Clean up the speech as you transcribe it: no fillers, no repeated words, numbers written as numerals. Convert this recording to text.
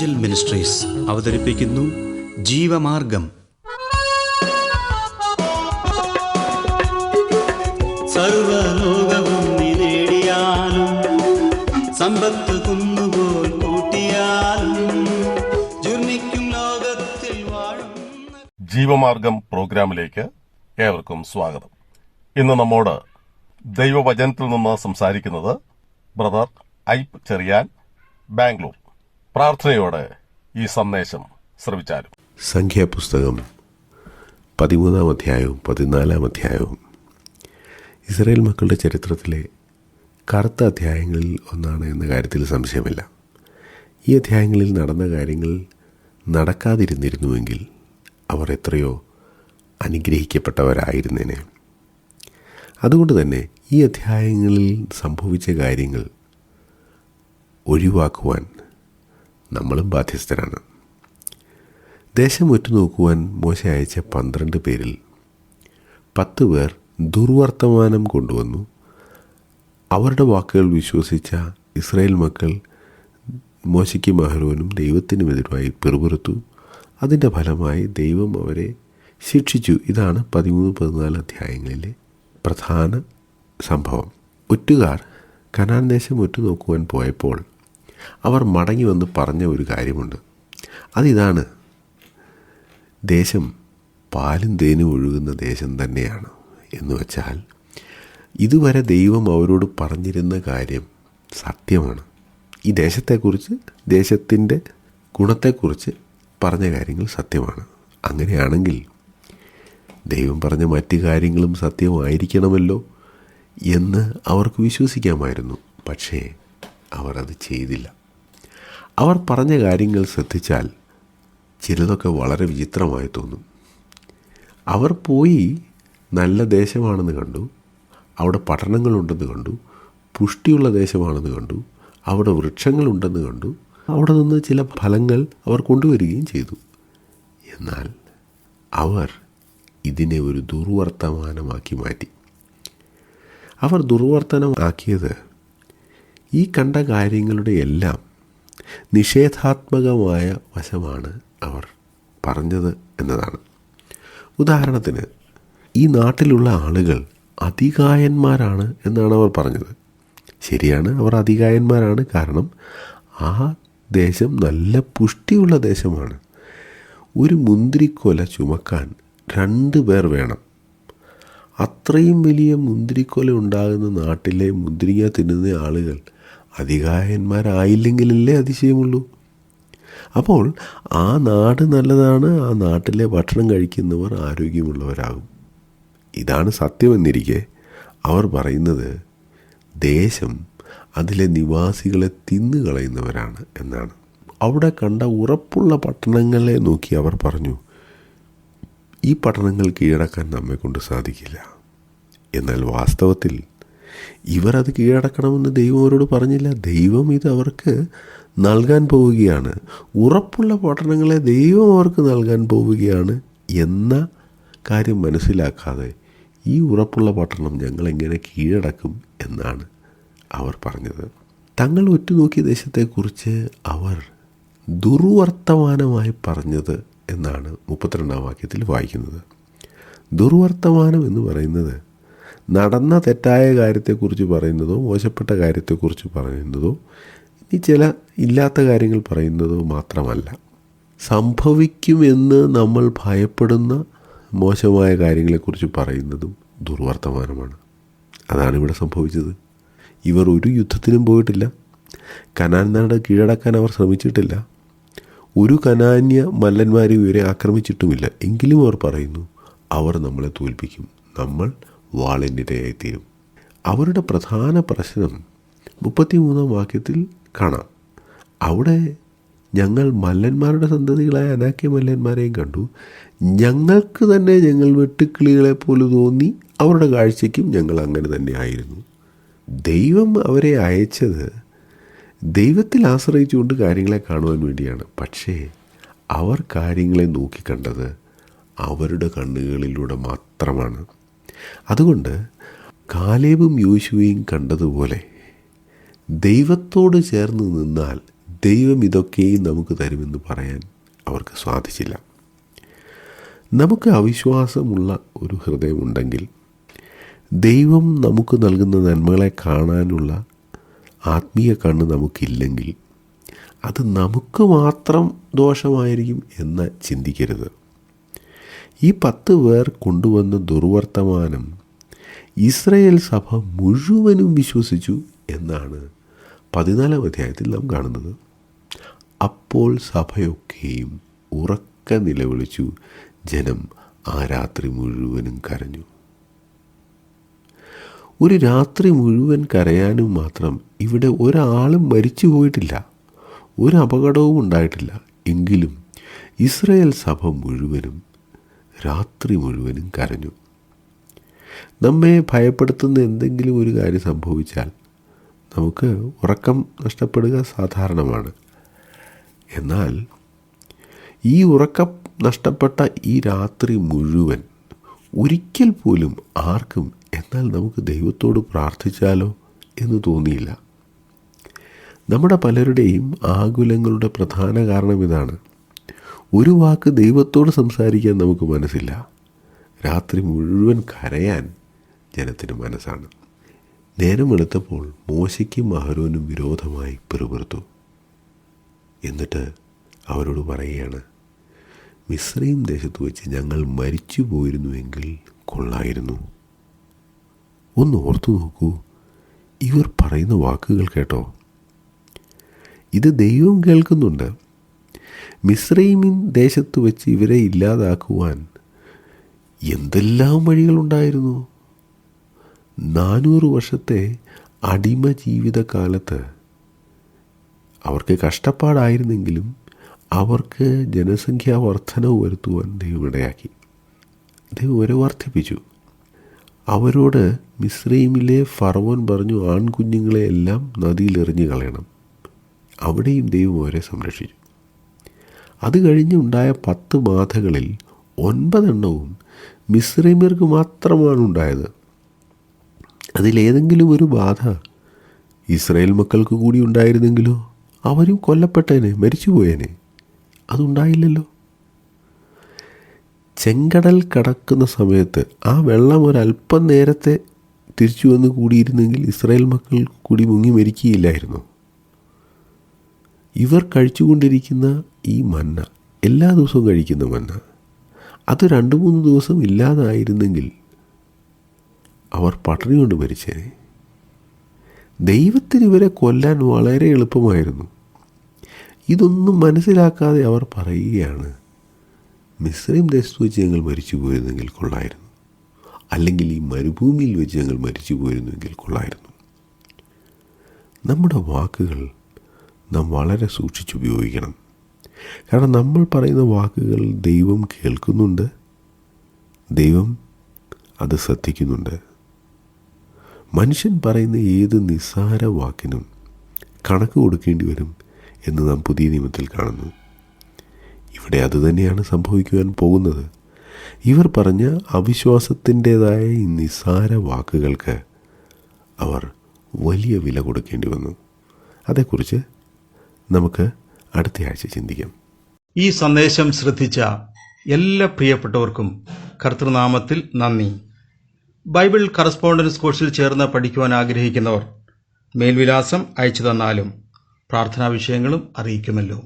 Angel ministries അവതരിപ്പിക്കുന്നു ജീവമാർഗം. സർവലോകവും നേടിയാലും സമ്പത്ത് കുന്നുപോൽ കൂട്ടിയാലും ജുർമിക്കും ലോകത്തിൽ വാഴും. ജീവമാർഗം പ്രോഗ്രാമിലേക്ക് ഏവർക്കും സ്വാഗതം. ഇന്ന് നമ്മോട് ദൈവവചനത്തിൽ നിന്ന് സംസാരിക്കുന്നത് ബ്രദർ ഐപ്പ് ചെറിയാൻ, ബാംഗ്ലൂർ. പ്രാർത്ഥനയോടെ ഈ സന്ദേശം ശ്രവിച്ചാലും. സംഖ്യാപുസ്തകം 13-ാം അധ്യായവും 14-ാം അധ്യായവും ഇസ്രായേൽ മക്കളുടെ ചരിത്രത്തിലെ കറുത്ത അധ്യായങ്ങളിൽ ഒന്നാണ് എന്ന കാര്യത്തിൽ സംശയമില്ല. ഈ അധ്യായങ്ങളിൽ നടന്ന കാര്യങ്ങൾ നടക്കാതിരുന്നിരുന്നുവെങ്കിൽ അവർ എത്രയോ അനുഗ്രഹിക്കപ്പെട്ടവരായിരുന്നേനെ. അതുകൊണ്ട് തന്നെ ഈ അധ്യായങ്ങളിൽ സംഭവിച്ച കാര്യങ്ങൾ ഒഴിവാക്കുവാൻ നമ്മളും ബാധ്യസ്ഥരാണ്. ദേശം ഉറ്റുനോക്കുവാൻ മോശ അയച്ച 12 പേരിൽ 10 പേർ ദുർവർത്തമാനം കൊണ്ടുവന്നു. അവരുടെ വാക്കുകൾ വിശ്വസിച്ച ഇസ്രായേൽ മക്കൾ മോശയ്ക്കും അഹരോനും ദൈവത്തിനുമെതിരായി പിറുപിറുത്തു. അതിൻ്റെ ഫലമായി ദൈവം അവരെ ശിക്ഷിച്ചു. ഇതാണ് 13-14 അധ്യായങ്ങളിലെ പ്രധാന സംഭവം. ഒറ്റുകാർ കനാൻ ദേശം ഉറ്റുനോക്കുവാൻ പോയപ്പോൾ അവർ മടങ്ങി വന്ന് പറഞ്ഞ ഒരു കാര്യമുണ്ട്. അതിതാണ്: ദേശം പാലും തേനും ഒഴുകുന്ന ദേശം തന്നെയാണ്. എന്ന് വച്ചാൽ ഇതുവരെ ദൈവം അവരോട് പറഞ്ഞിരുന്ന കാര്യം സത്യമാണ്. ഈ ദേശത്തെക്കുറിച്ച്, ദേശത്തിൻ്റെ ഗുണത്തെക്കുറിച്ച് പറഞ്ഞ കാര്യങ്ങൾ സത്യമാണ്. അങ്ങനെയാണെങ്കിൽ ദൈവം പറഞ്ഞ മറ്റു കാര്യങ്ങളും സത്യമായിരിക്കണമല്ലോ എന്ന് അവർക്ക് വിശ്വസിക്കാമായിരുന്നു. പക്ഷേ അവർ അത് ചെയ്തില്ല. അവർ പറഞ്ഞ കാര്യങ്ങൾ ശ്രദ്ധിച്ചാൽ ചിലതൊക്കെ വളരെ വിചിത്രമായി തോന്നും. അവർ പോയി നല്ല ദേശമാണെന്ന് കണ്ടു, അവിടെ പട്ടണങ്ങളുണ്ടെന്ന് കണ്ടു, പുഷ്ടിയുള്ള ദേശമാണെന്ന് കണ്ടു, അവിടെ വൃക്ഷങ്ങളുണ്ടെന്ന് കണ്ടു, അവിടെ നിന്ന് ചില ഫലങ്ങൾ അവർ കൊണ്ടുവരികയും ചെയ്തു. എന്നാൽ അവർ ഇതിനെ ഒരു ദുർവർത്തമാനമാക്കി മാറ്റി. അവർ ദുർവർത്തനമാക്കിയത് ഈ കണ്ട കാര്യങ്ങളുടെ എല്ലാം നിഷേധാത്മകമായ വശമാണ് അവർ പറഞ്ഞത് എന്നതാണ്. ഉദാഹരണത്തിന്, ഈ നാട്ടിലുള്ള ആളുകൾ അതികായന്മാരാണ് എന്നാണ് അവർ പറഞ്ഞത്. ശരിയാണ്, അവർ അതികായന്മാരാണ്. കാരണം ആ ദേശം നല്ല പുഷ്ടിയുള്ള ദേശമാണ്. ഒരു മുന്തിരിക്കൊല ചുമക്കാൻ 2 പേർ വേണം. അത്രയും വലിയ മുന്തിരിക്കൊല ഉണ്ടാകുന്ന നാട്ടിലെ മുന്തിരിങ്ങ തിന്നുന്ന ആളുകൾ അതികായന്മാരായില്ലെങ്കിലല്ലേ അതിശയമുള്ളൂ. അപ്പോൾ ആ നാട് നല്ലതാണ്, ആ നാട്ടിലെ ഭക്ഷണം കഴിക്കുന്നവർ ആരോഗ്യമുള്ളവരാകും. ഇതാണ് സത്യമെന്നിരിക്കെ അവർ പറയുന്നത് ദേശം അതിലെ നിവാസികളെ തിന്നുകളയുന്നവരാണ് എന്നാണ്. അവിടെ കണ്ട ഉറപ്പുള്ള പട്ടണങ്ങളെ നോക്കി അവർ പറഞ്ഞു, ഈ പട്ടണങ്ങൾ കീഴടക്കാൻ നമ്മെക്കൊണ്ട് സാധിക്കില്ല. എന്നാൽ വാസ്തവത്തിൽ ഇവർ അത് കീഴടക്കണമെന്ന് ദൈവം അവരോട് പറഞ്ഞില്ല. ദൈവം ഇത് അവർക്ക് നൽകാൻ പോവുകയാണ്. ഉറപ്പുള്ള പട്ടണങ്ങളെ ദൈവം അവർക്ക് നൽകാൻ പോവുകയാണ് എന്ന കാര്യം മനസ്സിലാക്കാതെ ഈ ഉറപ്പുള്ള പട്ടണം ഞങ്ങളെങ്ങനെ കീഴടക്കും എന്നാണ് അവർ പറഞ്ഞത്. തങ്ങൾ ഉറ്റുനോക്കിയ ദേശത്തെക്കുറിച്ച് അവർ ദുർവർത്തമാനമായി പറഞ്ഞത് എന്നാണ് 32-ാം വാക്യത്തിൽ വായിക്കുന്നത്. ദുർവർത്തമാനം എന്ന് പറയുന്നത് നടന്ന തെറ്റായ കാര്യത്തെക്കുറിച്ച് പറയുന്നതോ മോശപ്പെട്ട കാര്യത്തെക്കുറിച്ച് പറയുന്നതോ ഇനി ചില ഇല്ലാത്ത കാര്യങ്ങൾ പറയുന്നതോ മാത്രമല്ല, സംഭവിക്കുമെന്ന് നമ്മൾ ഭയപ്പെടുന്ന മോശമായ കാര്യങ്ങളെക്കുറിച്ച് പറയുന്നതും ദുർവർത്തമാനമാണ്. അതാണ് ഇവിടെ സംഭവിച്ചത്. ഇവർ ഒരു യുദ്ധത്തിനും പോയിട്ടില്ല. കനാൻ നാട് കീഴടക്കാൻ അവർ ശ്രമിച്ചിട്ടില്ല. ഒരു കനാന്യ മല്ലന്മാരും ഇവരെ ആക്രമിച്ചിട്ടുമില്ല. എങ്കിലും അവർ പറയുന്നു, അവർ നമ്മളെ തോൽപ്പിക്കും, നമ്മൾ വാളിനിരയായിത്തീരും. അവരുടെ പ്രധാന പ്രശ്നം 33-ാം വാക്യത്തിൽ കാണാം. അവിടെ ഞങ്ങൾ മല്ലന്മാരുടെ സന്തതികളായ അനാക്യ മല്ലന്മാരെയും കണ്ടു. ഞങ്ങൾക്ക് തന്നെ ഞങ്ങൾ വെട്ടുക്കിളികളെ പോലെ തോന്നി. അവരുടെ കാഴ്ചയ്ക്കും ഞങ്ങൾ അങ്ങനെ തന്നെ ആയിരുന്നു. ദൈവം അവരെ അയച്ചത് ദൈവത്തിൽ ആശ്രയിച്ചുകൊണ്ട് കാര്യങ്ങളെ കാണുവാൻ വേണ്ടിയാണ്. പക്ഷേ അവർ കാര്യങ്ങളെ നോക്കിക്കണ്ടത് അവരുടെ കണ്ണുകളിലൂടെ മാത്രമാണ്. അതുകൊണ്ട് കാലേബും യോശുവയും കണ്ടതുപോലെ ദൈവത്തോട് ചേർന്ന് നിന്നാൽ ദൈവം ഇതൊക്കെയും നമുക്ക് തരുമെന്ന് പറയാൻ അവർക്ക് സാധിച്ചില്ല. നമുക്ക് അവിശ്വാസമുള്ള ഒരു ഹൃദയമുണ്ടെങ്കിൽ, ദൈവം നമുക്ക് നൽകുന്ന നന്മകളെ കാണാനുള്ള ആത്മീയ കണ്ണ് നമുക്കില്ലെങ്കിൽ, അത് നമുക്ക് മാത്രം ദോഷമായിരിക്കും എന്ന് ചിന്തിക്കരുത്. ഈ 10 പേർ കൊണ്ടുവന്ന ദുർവർത്തമാനം ഇസ്രായേൽ സഭ മുഴുവനും വിശ്വസിച്ചു എന്നാണ് 14-ാം അധ്യായത്തിൽ നാം കാണുന്നത്. അപ്പോൾ സഭയൊക്കെയും ഉറക്കെ നിലവിളിച്ചു, ജനം ആ രാത്രി മുഴുവനും കരഞ്ഞു. ഒരു രാത്രി മുഴുവൻ കരയാനും മാത്രം ഇവിടെ ഒരാളും മരിച്ചു പോയിട്ടില്ല, ഒരു അപകടവും ഉണ്ടായിട്ടില്ല. എങ്കിലും ഇസ്രായേൽ സഭ മുഴുവനും രാത്രി മുഴുവനും കരഞ്ഞു. നമ്മെ ഭയപ്പെടുത്തുന്ന എന്തെങ്കിലും ഒരു കാര്യം സംഭവിച്ചാൽ നമുക്ക് ഉറക്കം നഷ്ടപ്പെടുക സാധാരണമാണ്. എന്നാൽ ഈ ഉറക്കം നഷ്ടപ്പെട്ട ഈ രാത്രി മുഴുവൻ ഒരിക്കൽ പോലും ആർക്കും എന്നാൽ നമുക്ക് ദൈവത്തോട് പ്രാർത്ഥിച്ചാലോ എന്ന് തോന്നിയില്ല. നമ്മുടെ പലരുടെയും ആകുലങ്ങളുടെ പ്രധാന കാരണം ഇതാണ്. ഒരു വാക്ക് ദൈവത്തോട് സംസാരിക്കാൻ നമുക്ക് മനസ്സില്ല, രാത്രി മുഴുവൻ കരയാൻ ജനത്തിന് മനസ്സാണ്. നേരം വെളുത്തപ്പോൾ മോശയ്ക്കും അഹരോനും വിരോധമായി പിറുപിറുത്തു. എന്നിട്ട് അവരോട് പറയുകയാണ്, മിസ്രയീം ദേശത്ത് വെച്ച് ഞങ്ങൾ മരിച്ചു പോയിരുന്നുവെങ്കിൽ കൊള്ളായിരുന്നു. ഒന്ന് ഓർത്തു നോക്കൂ, ഇവർ പറയുന്ന വാക്കുകൾ കേട്ടോ. ഇത് ദൈവം കേൾക്കുന്നുണ്ട്. മിസ്രയീമിൻ ദേശത്ത് വെച്ച് ഇവരെ ഇല്ലാതാക്കുവാൻ എന്തെല്ലാം വഴികളുണ്ടായിരുന്നു. 400 വർഷത്തെ അടിമ ജീവിതകാലത്ത് അവർക്ക് കഷ്ടപ്പാടായിരുന്നെങ്കിലും അവർക്ക് ജനസംഖ്യാ വർധനവ് വരുത്തുവാൻ ദൈവം ഇടയാക്കി. ദൈവം അവരെ വർദ്ധിപ്പിച്ചു. അവരോട് മിസ്രയീമിലെ ഫറവോൻ പറഞ്ഞു, ആൺകുഞ്ഞുങ്ങളെ എല്ലാം നദിയിലെറിഞ്ഞു കളയണം. അവിടെയും ദൈവം അവരെ സംരക്ഷിച്ചു. അത് കഴിഞ്ഞ് ഉണ്ടായ 10 ബാധകളിൽ 9 എണ്ണവും മിസ്രയീമ്യർക്ക് മാത്രമാണ് ഉണ്ടായത്. അതിലേതെങ്കിലും ഒരു ബാധ ഇസ്രായേൽ മക്കൾക്ക് കൂടി ഉണ്ടായിരുന്നെങ്കിലോ അവരും കൊല്ലപ്പെട്ടേനെ, മരിച്ചുപോയേനെ. അതുണ്ടായില്ലല്ലോ. ചെങ്കടൽ കടക്കുന്ന സമയത്ത് ആ വെള്ളം ഒരല്പം നേരത്തെ തിരിച്ചു വന്ന് കൂടിയിരുന്നെങ്കിൽ ഇസ്രായേൽ മക്കൾ കൂടി മുങ്ങി മരിക്കുകയില്ലായിരുന്നു. ഇവർ കഴിച്ചുകൊണ്ടിരിക്കുന്ന ഈ മന്ന, എല്ലാ ദിവസവും കഴിക്കുന്ന മന്ന, അത് 2-3 ദിവസം ഇല്ലാതായിരുന്നെങ്കിൽ അവർ പട്ടിണി കൊണ്ട് മരിച്ചേനെ. ദൈവത്തിന് ഇവരെ കൊല്ലാൻ വളരെ എളുപ്പമായിരുന്നു. ഇതൊന്നും മനസ്സിലാക്കാതെ അവർ പറയുകയാണ്, മിസ്രയീം ദേശത്ത് വെച്ച് ഞങ്ങൾ മരിച്ചു പോയിരുന്നെങ്കിൽ കൊള്ളായിരുന്നു, അല്ലെങ്കിൽ ഈ മരുഭൂമിയിൽ വെച്ച് ഞങ്ങൾ മരിച്ചു പോയിരുന്നെങ്കിൽ കൊള്ളായിരുന്നു. നമ്മുടെ വാക്കുകൾ നാം വളരെ സൂക്ഷിച്ചുപയോഗിക്കണം. കാരണം നമ്മൾ പറയുന്ന വാക്കുകൾ ദൈവം കേൾക്കുന്നുണ്ട്, ദൈവം അത് ശ്രദ്ധിക്കുന്നുണ്ട്. മനുഷ്യൻ പറയുന്ന ഏത് നിസ്സാര വാക്കിനും കണക്ക് കൊടുക്കേണ്ടി വരും എന്ന് നാം പുതിയ നിയമത്തിൽ കാണുന്നു. ഇവിടെ അതുതന്നെയാണ് സംഭവിക്കുവാൻ പോകുന്നത്. ഇവർ പറഞ്ഞ അവിശ്വാസത്തിൻ്റേതായ ഈ നിസ്സാര വാക്കുകൾക്ക് അവർ വലിയ വില കൊടുക്കേണ്ടി വന്നു. അതേക്കുറിച്ച് നമുക്ക് അടുത്ത ആഴ്ച ചിന്തിക്കാം. ഈ സന്ദേശം ശ്രദ്ധിച്ച എല്ലാ പ്രിയപ്പെട്ടവർക്കും കർത്തൃനാമത്തിൽ നന്ദി. ബൈബിൾ കറസ്പോണ്ടൻസ് കോഴ്സിൽ ചേർന്ന് പഠിക്കുവാൻ ആഗ്രഹിക്കുന്നവർ മേൽവിലാസം അയച്ചു തന്നാലും പ്രാർത്ഥനാ വിഷയങ്ങളും അറിയിക്കുമല്ലോ.